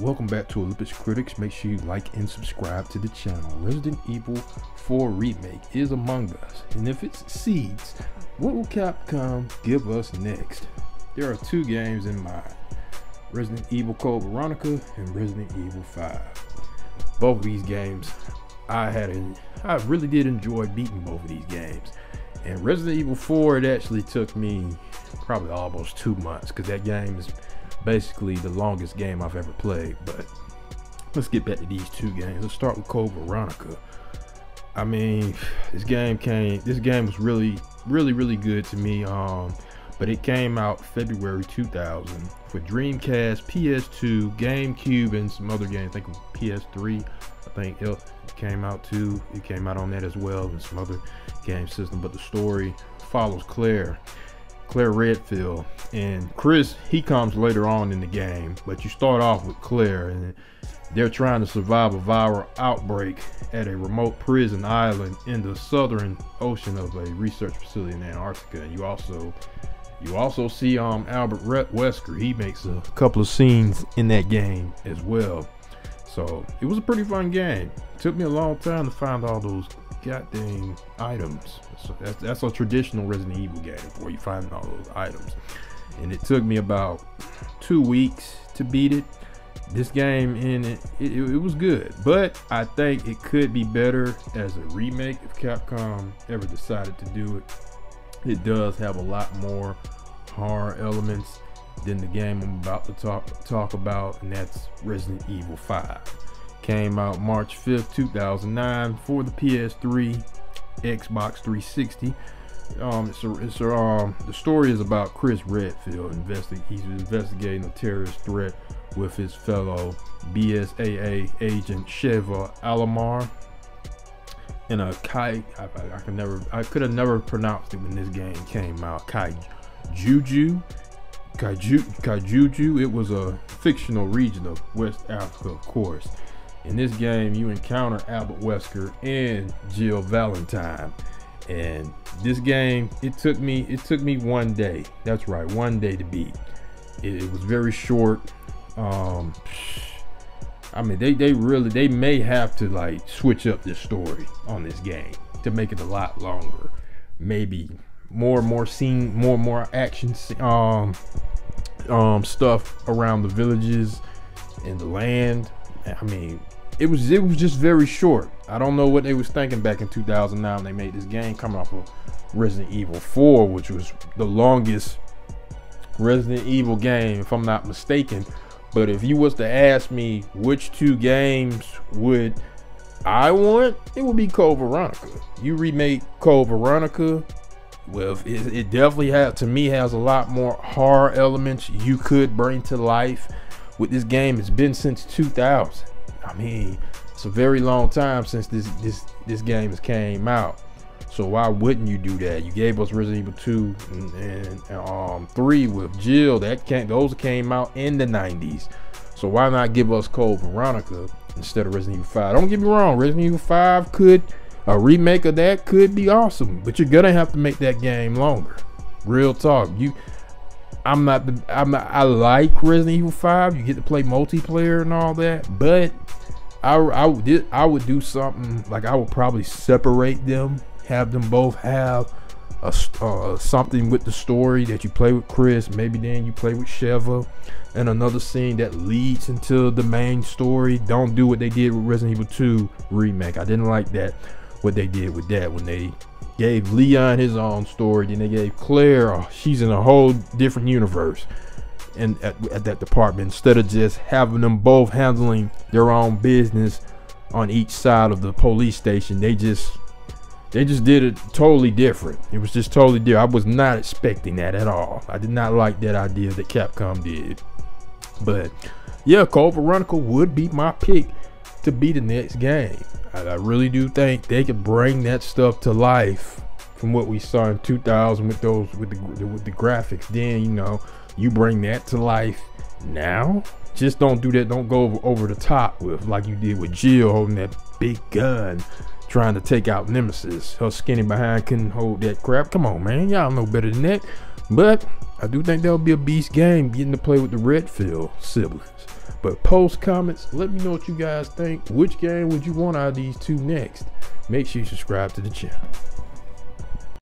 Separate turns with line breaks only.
Welcome back to Olympus Critics. Make sure you like and subscribe to the channel. Resident Evil 4 Remake is among us, and if it succeeds, what will Capcom give us next? There are two games in mind: Resident Evil Code Veronica and Resident Evil 5. Both of these games, I really did enjoy beating both of these games. And Resident Evil 4, it actually took me probably almost 2 months, because that game is basically the longest game I've ever played. But let's get back to these two games. Let's start with Code Veronica. I mean, this game was really good to me. But it came out February 2000 for Dreamcast, PS2, GameCube, and some other games. I think PS3. I think it came out too. It came out on that as well, and some other game system. But the story follows Claire Redfield, and Chris, he comes later on in the game, but you start off with Claire, and they're trying to survive a viral outbreak at a remote prison island in the southern ocean of a research facility in Antarctica. And you also see Albert Wesker. He makes a couple of scenes in that game as well. So it was a pretty fun game. It took me a long time to find all those goddamn items. So that's a traditional Resident Evil game, where you find all those items, and it took me about 2 weeks to beat it. This game, it was good, but I think it could be better as a remake if Capcom ever decided to do it. It does have a lot more horror elements than the game I'm about to talk about, and that's Resident Evil 5. Came out March 5th, 2009 for the PS3, Xbox 360. The story is about Chris Redfield. He's investigating a terrorist threat with his fellow BSAA agent Sheva Alomar and a I could have never pronounced it when this game came out. Kaijuju. It was a fictional region of West Africa, of course. In this game, you encounter Albert Wesker and Jill Valentine. And this game, it took me 1 day. That's right, 1 day to beat. It was very short. I mean, they may have to like switch up this story on this game to make it a lot longer. Maybe more action stuff around the villages and the land. I mean, it was just very short. I don't know what they was thinking back in 2009 when they made this game, coming off of Resident Evil 4, which was the longest Resident Evil game, if I'm not mistaken. But if you was to ask me which two games would I want, it would be Code Veronica. You remake Code Veronica, well, it definitely has a lot more horror elements you could bring to life with this game. It's been since 2000. I mean, it's a very long time since this game has came out. So why wouldn't you do that? You gave us Resident Evil 2 and 3 with Jill. Those came out in the 90s. So why not give us Code Veronica instead of Resident Evil 5? Don't get me wrong, Resident Evil 5 a remake of that could be awesome, but you're gonna have to make that game longer. Real talk. I like Resident Evil 5. You get to play multiplayer and all that, but I would do something like, I would probably separate them, have them both have something with the story that you play with Chris, maybe then you play with Sheva, and another scene that leads into the main story. Don't do what they did with Resident Evil 2 remake. I didn't like that, what they did with that, when they gave Leon his own story, then they gave Claire, she's in a whole different universe and at that department, instead of just having them both handling their own business on each side of the police station. They just did it totally different. It was just totally different. I was not expecting that at all. I did not like that idea that Capcom did. But yeah, Code Veronica would be my pick to be the next game. I really do think they could bring that stuff to life from what we saw in 2000 with the graphics. Then, you know, you bring that to life now. Just don't do that. Don't go over the top with, like you did with Jill holding that big gun trying to take out Nemesis. Her skinny behind couldn't hold that crap. Come on, man, y'all know better than that. But I do think that would be a beast game, getting to play with the Redfield siblings. But post comments, let me know what you guys think. Which game would you want out of these two next? Make sure you subscribe to the channel.